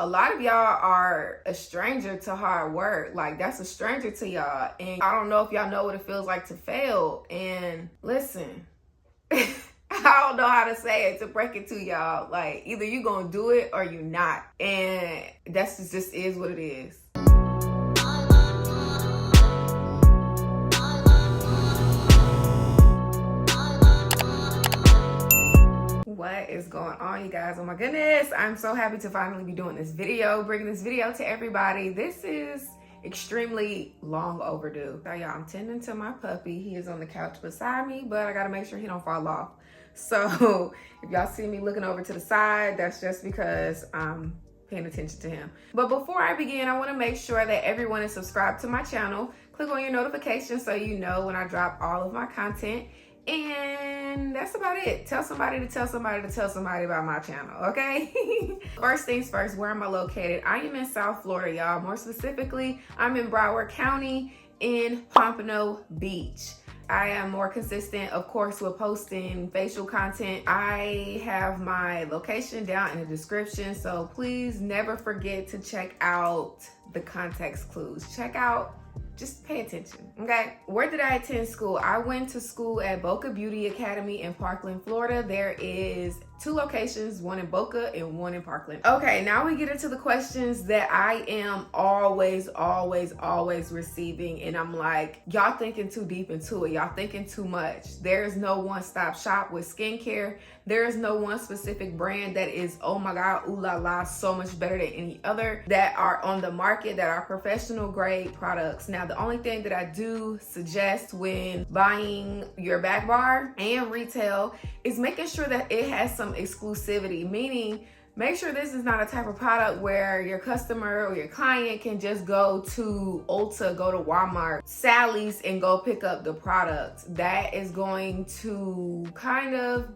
A lot of y'all are a stranger to hard work. Like, that's a stranger to y'all. And I don't know if y'all know what it feels like to fail. And listen, I don't know how to say it to break it to y'all. Like, either you gonna do it or you not. And that's just is what it is. What is going on, you guys? Oh my goodness, I'm so happy to finally be doing this video, bringing this video to everybody. This is extremely long overdue. So y'all, I'm tending to my puppy. He is on the couch beside me, but I gotta make sure he don't fall off. So if y'all see me looking over to the side, that's just because I'm paying attention to him. But before I begin, I want to make sure that everyone is subscribed to my channel. Click on your notifications so you know when I drop all of my content. And that's about it. Tell somebody to tell somebody to tell somebody about my channel, okay? First things first, where am I located? I am in South Florida, y'all. More specifically, I'm in Broward County in Pompano Beach. I am more consistent, of course, with posting facial content. I have my location down in the description, so please never forget to check out the context clues. Just pay attention, okay? Where did I attend school? I went to school at Boca Beauty Academy in Parkland, Florida. There is 2 locations, one in Boca and one in Parkland. Okay, now we get into the questions that I am always receiving. And I'm like, y'all thinking too deep into it. Y'all thinking too much. There is no one-stop shop with skincare. There is no one specific brand that is, oh my God, ooh la la, so much better than any other that are on the market, that are professional grade products. Now, the only thing that I do suggest when buying your back bar and retail is making sure that it has some exclusivity, meaning make sure this is not a type of product where your customer or your client can just go to Ulta, go to Walmart, Sally's, and go pick up the product. That is going to kind of,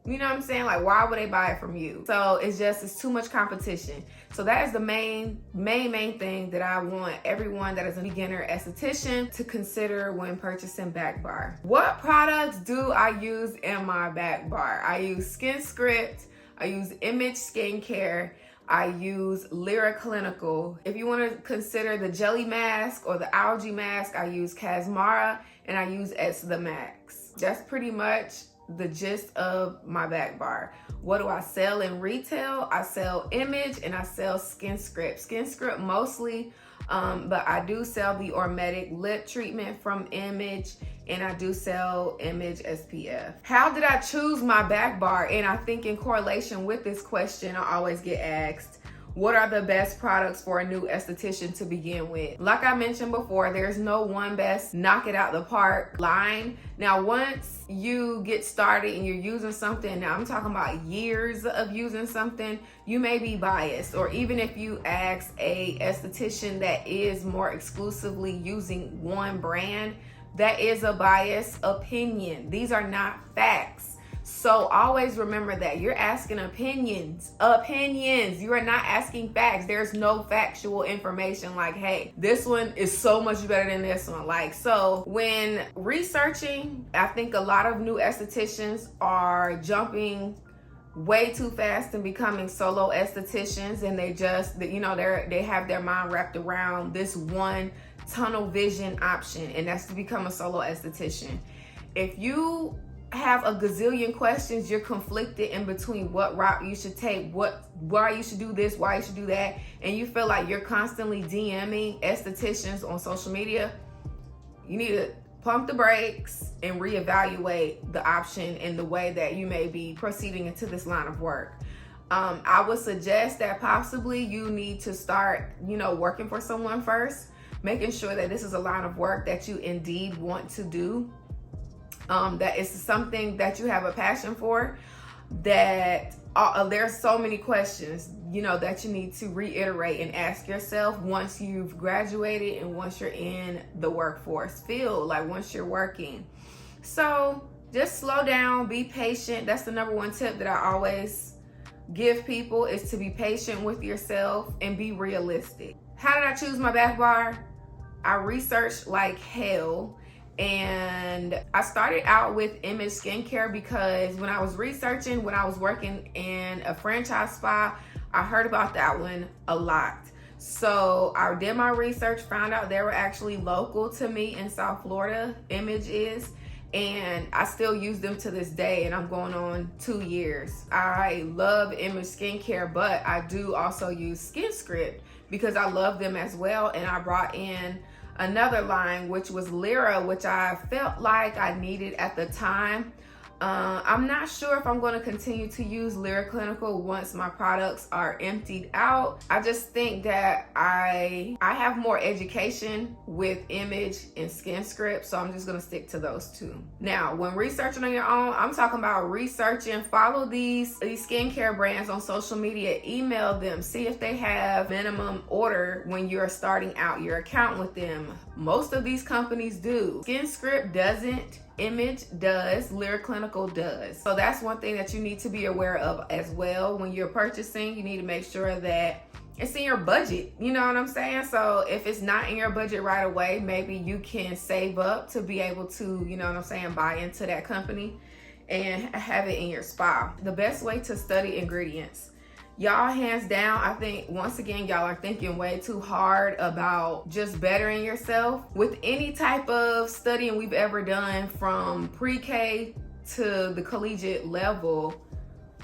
you know what I'm saying? Like, why would they buy it from you? So it's too much competition. So that is the main thing that I want everyone that is a beginner esthetician to consider when purchasing back bar. What products do I use in my back bar? I use Skin Script, I use Image Skincare, I use Lyra Clinical. If you want to consider the jelly mask or the algae mask, I use Casmara and I use the Max. That's pretty much the gist of my back bar. What do I sell in retail? I sell Image and I sell Skin Script. Skin Script mostly, but I do sell the Ormetic lip treatment from Image, and I do sell Image SPF. How did I choose my back bar? And I think in correlation with this question, I always get asked, what are the best products for a new esthetician to begin with? Like I mentioned before, there's no one best knock it out the park line. Now, once you get started and you're using something, now I'm talking about years of using something, you may be biased. Or even if you ask a esthetician that is more exclusively using one brand, that is a biased opinion. These are not facts. So always remember that you're asking opinions. You are not asking facts. There's no factual information like, hey, this one is so much better than this one. Like, so when researching, I think a lot of new estheticians are jumping way too fast and becoming solo estheticians, and they just, you know, they have their mind wrapped around this one tunnel vision option, and that's to become a solo esthetician. If you have a gazillion questions, you're conflicted in between what route you should take, why you should do this, why you should do that, and you feel like you're constantly DMing estheticians on social media, you need to pump the brakes and reevaluate the option and the way that you may be proceeding into this line of work. I would suggest that possibly you need to start, you know, working for someone first, making sure that this is a line of work that you indeed want to do. That is something that you have a passion for, that there's so many questions, you know, that you need to reiterate and ask yourself once you've graduated and once you're in the workforce field, like once you're working. So just slow down, be patient. That's the number one tip that I always give people, is to be patient with yourself and be realistic. How did I choose my back bar? I researched like hell. And I started out with Image Skincare because when I was researching, when I was working in a franchise spa, I heard about that one a lot. So I did my research, found out they were actually local to me in South Florida, Image is, and I still use them to this day, and I'm going on 2 years. I love Image skincare, but I do also use SkinScript because I love them as well. And I brought in another line, which was Lyra, which I felt like I needed at the time. I'm not sure if I'm going to continue to use Lyra Clinical once my products are emptied out. I just think that I have more education with Image and SkinScript, so I'm just going to stick to those two. Now, when researching on your own, I'm talking about researching. Follow these skincare brands on social media, email them, see if they have minimum order when you're starting out your account with them. Most of these companies do. SkinScript doesn't. Image does, Lyra Clinical does. So that's one thing that you need to be aware of as well. When you're purchasing, you need to make sure that it's in your budget. You know what I'm saying? So if it's not in your budget right away, maybe you can save up to be able to, you know what I'm saying, buy into that company and have it in your spa. The best way to study ingredients. Y'all, hands down, I think once again, y'all are thinking way too hard about just bettering yourself. With any type of studying we've ever done from pre-K to the collegiate level,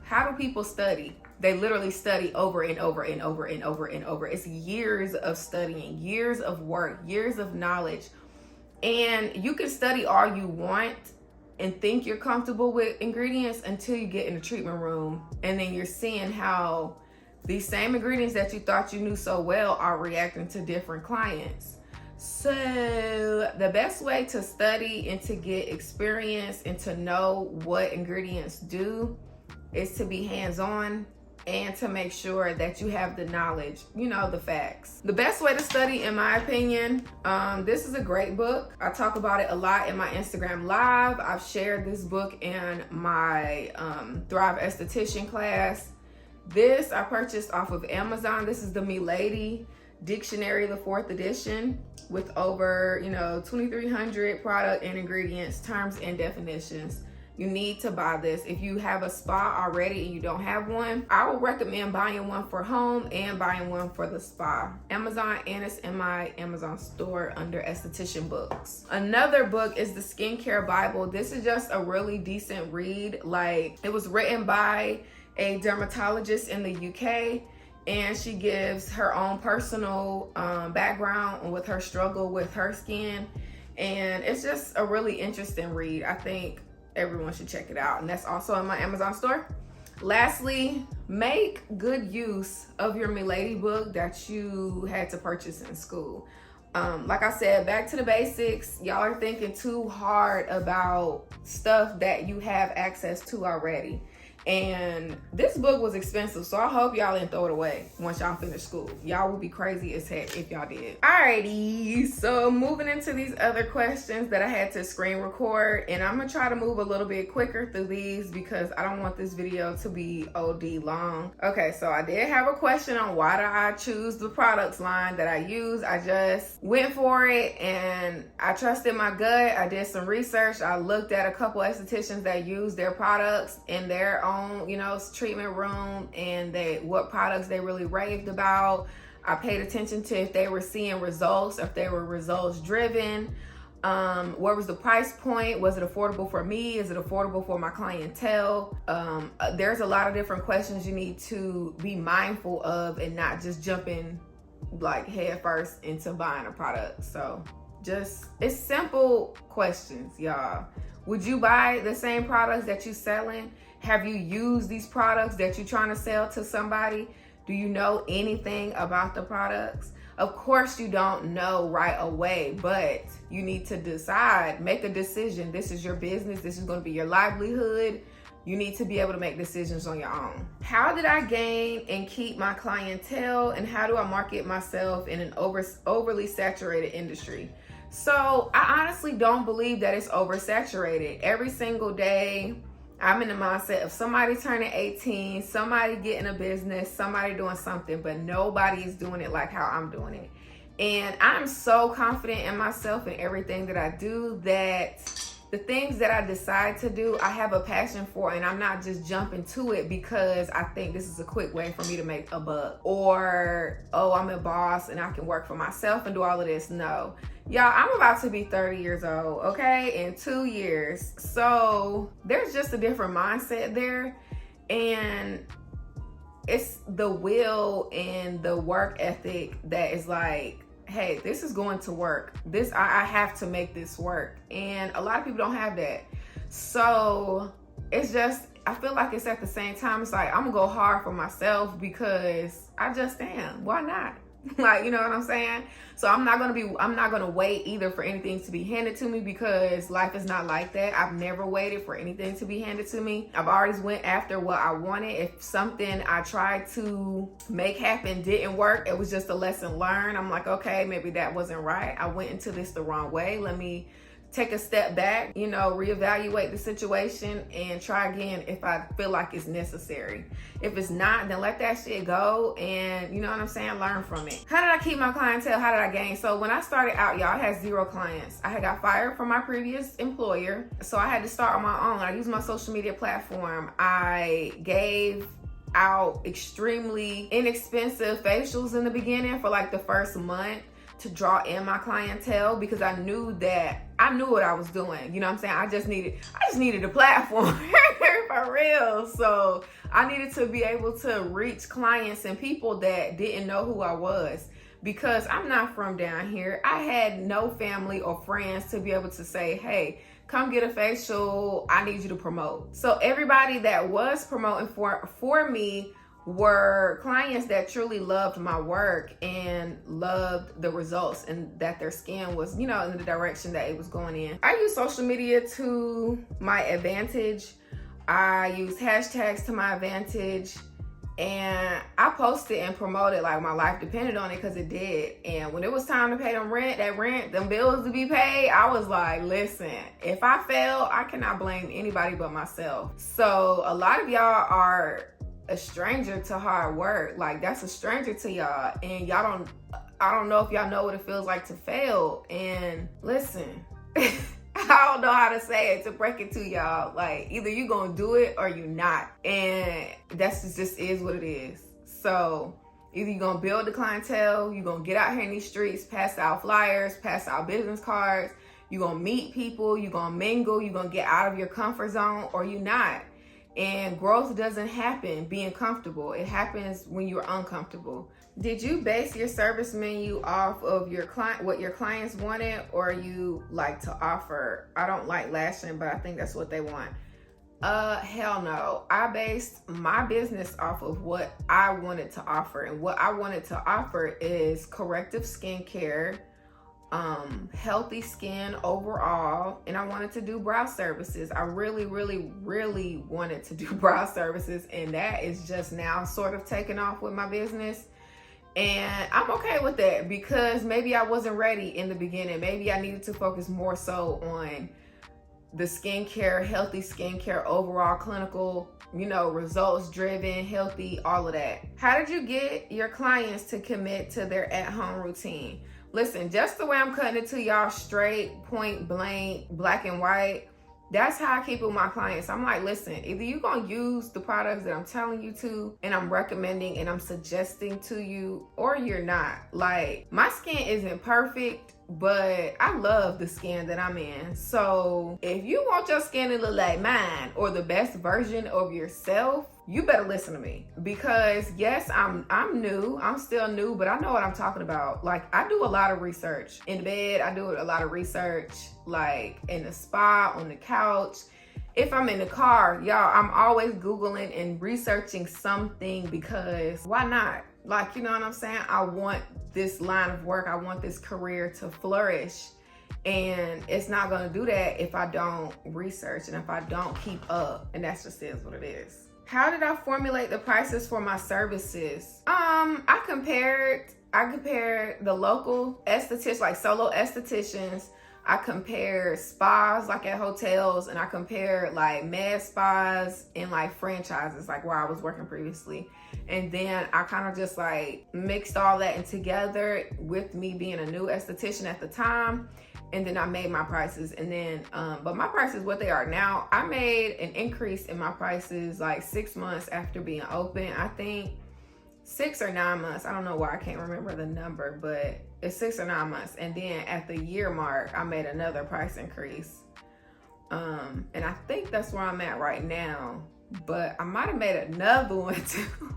how do people study? They literally study over and over and over and over and over. It's years of studying, years of work, years of knowledge. And you can study all you want and think you're comfortable with ingredients until you get in the treatment room, and then you're seeing how these same ingredients that you thought you knew so well are reacting to different clients. So the best way to study and to get experience and to know what ingredients do is to be hands-on and to make sure that you have the knowledge, you know, the facts. The best way to study, in my opinion, this is a great book. I talk about it a lot in my Instagram live. I've shared this book in my Thrive Esthetician class. This I purchased off of Amazon. This is the Milady Dictionary, the 4th edition, with over, 2,300 product and ingredients, terms and definitions. You need to buy this. If you have a spa already and you don't have one, I would recommend buying one for home and buying one for the spa. Amazon, and it's in my Amazon store under Esthetician Books. Another book is the Skincare Bible. This is just a really decent read. Like, it was written by a dermatologist in the UK, and she gives her own personal background with her struggle with her skin. And it's just a really interesting read. I think everyone should check it out, and that's also in my Amazon store. Lastly, make good use of your Milady book that you had to purchase in school. Like I said, back to the basics. Y'all are thinking too hard about stuff that you have access to already. And this book was expensive, so I hope y'all didn't throw it away once y'all finish school. Y'all would be crazy as heck if y'all did. Alrighty, so moving into these other questions that I had to screen record, and I'm gonna try to move a little bit quicker through these because I don't want this video to be OD long. Okay, so I did have a question on why do I choose the products line that I use. I just went for it and I trusted my gut. I did some research. I looked at a couple estheticians that use their products in their own, treatment room, and what products they really raved about. I paid attention to if they were seeing results, if they were results driven. What was the price point? Was it affordable for me? Is it affordable for my clientele? There's a lot of different questions you need to be mindful of and not just jumping like head first into buying a product. So it's simple questions, y'all. Would you buy the same products that you're selling? Have you used these products that you're trying to sell to somebody? Do you know anything about the products? Of course you don't know right away, but you need to decide, make a decision. This is your business. This is going to be your livelihood. You need to be able to make decisions on your own. How did I gain and keep my clientele, and how do I market myself in an overly saturated industry? So I honestly don't believe that it's oversaturated. Every single day, I'm in the mindset of somebody turning 18, somebody getting a business, somebody doing something, but nobody is doing it like how I'm doing it. And I'm so confident in myself and everything that I do that the things that I decide to do, I have a passion for, and I'm not just jumping to it because I think this is a quick way for me to make a buck, or, oh, I'm a boss and I can work for myself and do all of this. No. Y'all, I'm about to be 30 years old, okay, in 2 years. So there's just a different mindset there. And it's the will and the work ethic that is like, hey, this is going to work. I have to make this work. And a lot of people don't have that. So it's just, I feel like it's at the same time, it's like, I'm gonna go hard for myself because I just am. Why not? Like, you know what I'm saying? So I'm not gonna wait either for anything to be handed to me, because life is not like that. I've never waited for anything to be handed to me. I've always went after what I wanted. If something I tried to make happen didn't work, it was just a lesson learned. I'm like, okay, maybe that wasn't right. I went into this the wrong way. Let me take a step back, you know, reevaluate the situation and try again if I feel like it's necessary. If it's not, then let that shit go and, you know what I'm saying, learn from it. How did I keep my clientele? How did I gain? So when I started out, y'all, I had 0 clients. I had got fired from my previous employer, so I had to start on my own. I used my social media platform. I gave out extremely inexpensive facials in the beginning for like the first month to draw in my clientele, because I knew what I was doing. You know what I'm saying? I just needed a platform for real. So I needed to be able to reach clients and people that didn't know who I was, because I'm not from down here. I had no family or friends to be able to say, hey, come get a facial, I need you to promote. So everybody that was promoting for me were clients that truly loved my work and loved the results, and that their skin was, you know, in the direction that it was going in. I use social media to my advantage. I use hashtags to my advantage, and I posted and promoted like my life depended on it, because it did. And when it was time to pay them bills to be paid, I was like, listen, if I fail, I cannot blame anybody but myself. So a lot of y'all are a stranger to hard work. Like, that's a stranger to y'all, and I don't know if y'all know what it feels like to fail. And listen, I don't know how to say it to break it to y'all. Like, either you gonna do it or you not, and that's just is what it is. So either you gonna build the clientele, you gonna get out here in these streets, pass out flyers, pass out business cards, you gonna meet people, you gonna mingle, you gonna get out of your comfort zone, or you not. And growth doesn't happen being comfortable. It happens when you're uncomfortable. Did you base your service menu off of what your clients wanted, or you like to offer? I don't like lashing, but I think that's what they want. Hell no. I based my business off of what I wanted to offer. And what I wanted to offer is corrective skincare, healthy skin overall, and I wanted to do brow services. I really wanted to do brow services, and that is just now sort of taking off with my business. And I'm okay with that, because maybe I wasn't ready in the beginning. Maybe I needed to focus more so on the skincare, healthy skincare, overall clinical, you know, results driven, healthy, all of that. How did you get your clients to commit to their at-home routine? Listen, just the way I'm cutting it to y'all straight, point blank, black and white, that's how I keep it with my clients. I'm like, listen, either you're going to use the products that I'm telling you to, and I'm recommending and I'm suggesting to you, or you're not. Like, my skin isn't perfect, but I love the skin that I'm in. So if you want your skin to look like mine, or the best version of yourself, you better listen to me. Because yes, I'm new, I'm still new, but I know what I'm talking about. Like, I do a lot of research. In the bed, I do a lot of research, like in the spa, on the couch. If I'm in the car, y'all, I'm always Googling and researching something, because why not? Like, you know what I'm saying? I want this line of work, I want this career to flourish. And it's not gonna do that if I don't research and if I don't keep up. And that's just is what it is. How did I formulate the prices for my services? I compared the local estheticians, like solo estheticians, I compare spas like at hotels, and I compare like med spas and like franchises like where I was working previously. And then I kind of just like mixed all that in together with me being a new esthetician at the time. And then I made my prices, and then, but my prices, what they are now, I made an increase in my prices like 6 months after being open. I think 6 or 9 months. I don't know why I can't remember the number, but it's 6 or 9 months. And then at the year mark, I made another price increase. And I think that's where I'm at right now, but I might've made another one too.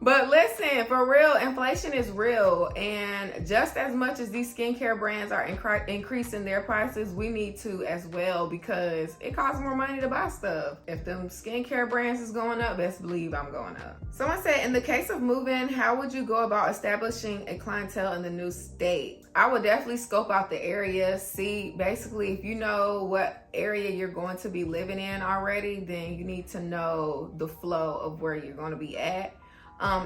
But listen, for real, inflation is real. And just as much as these skincare brands are increasing their prices, we need to as well, because it costs more money to buy stuff. If them skincare brands is going up, best believe I'm going up. Someone said, in the case of moving, how would you go about establishing a clientele in the new state? I would definitely scope out the area. See, basically, if you know what area you're going to be living in already, then you need to know the flow of where you're going to be at.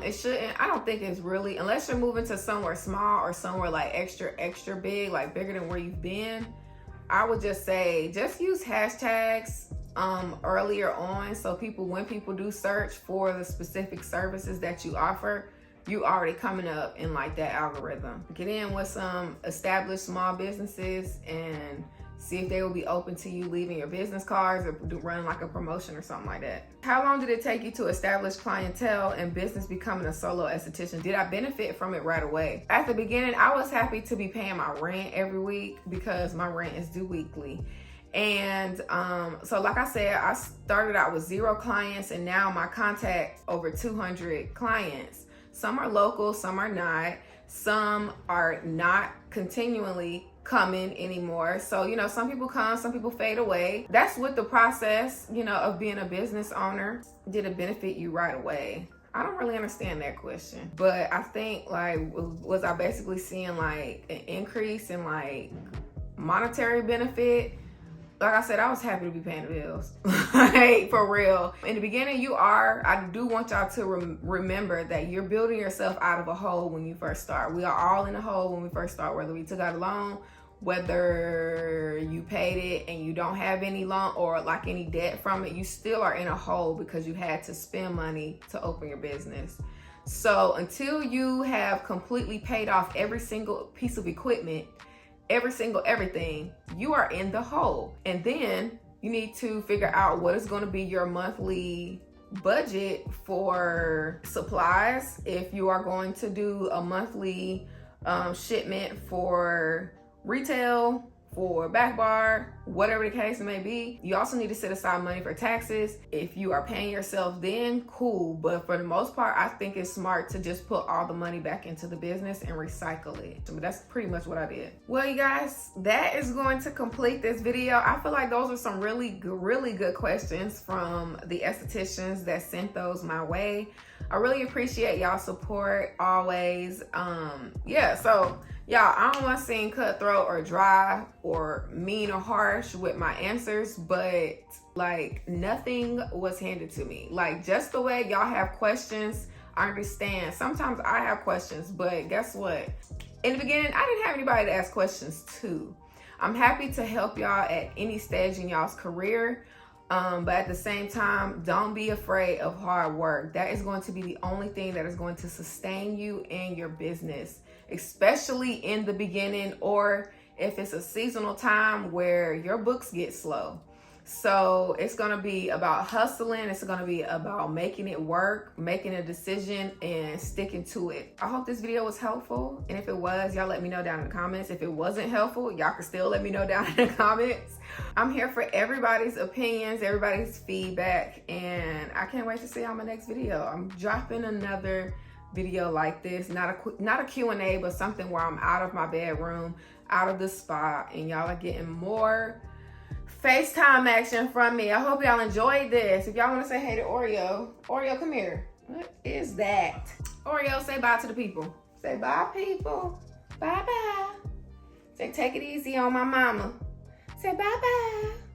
It shouldn't, I don't think it's really, unless you're moving to somewhere small or somewhere like extra big, like bigger than where you've been, I would just say, just use hashtags earlier on, so when people do search for the specific services that you offer, you already coming up in like that algorithm. Get in with some established small businesses and see if they will be open to you leaving your business cards or running like a promotion or something like that. How long did it take you to establish clientele and business becoming a solo esthetician? Did I benefit from it right away? At the beginning, I was happy to be paying my rent every week because my rent is due weekly. And so like I said, I started out with 0 clients, and now my contact over 200 clients. Some are local, some are not. Some are not continually coming anymore. So, you know, some people come, some people fade away. That's with the process, you know, of being a business owner. Did it benefit you right away? I don't really understand that question, but I think like, was I basically seeing like an increase in like monetary benefit? Like I said, I was happy to be paying the bills. Like, for real. In the beginning, I do want y'all to remember that you're building yourself out of a hole when you first start. We are all in a hole when we first start, whether we took out a loan, whether you paid it and you don't have any loan or like any debt from it, you still are in a hole because you had to spend money to open your business. So until you have completely paid off every single piece of equipment, everything, you are in the hole. And then you need to figure out what is going to be your monthly budget for supplies. If you are going to do a monthly shipment for retail, for back bar, whatever the case may be. You also need to set aside money for taxes. If you are paying yourself, then cool. But for the most part, I think it's smart to just put all the money back into the business and recycle it. But that's pretty much what I did. Well, you guys, that is going to complete this video. I feel like those are some really good questions from the estheticians that sent those my way. I really appreciate y'all support always. Yeah, so y'all, I don't want to seem cutthroat or dry or mean or harsh with my answers, but like nothing was handed to me. Like just the way y'all have questions, I understand. Sometimes I have questions, but guess what? In the beginning, I didn't have anybody to ask questions to. I'm happy to help y'all at any stage in y'all's career. But at the same time, don't be afraid of hard work. That is going to be the only thing that is going to sustain you in your business, especially in the beginning, or if it's a seasonal time where your books get slow. So it's going to be about hustling. It's going to be about making it work, making a decision and sticking to it. I hope this video was helpful. And if it was, y'all let me know down in the comments. If it wasn't helpful, y'all can still let me know down in the comments. I'm here for everybody's opinions, everybody's feedback, and I can't wait to see y'all in my next video. I'm dropping another video like this, not a Q&A, but something where I'm out of my bedroom, out of the spa, and y'all are getting more FaceTime action from me. I hope y'all enjoyed this. If y'all want to say hey to Oreo, come here. What is that? Oreo, say bye to the people. Say bye, people. Bye-bye. Say take it easy on my mama. Say bye-bye.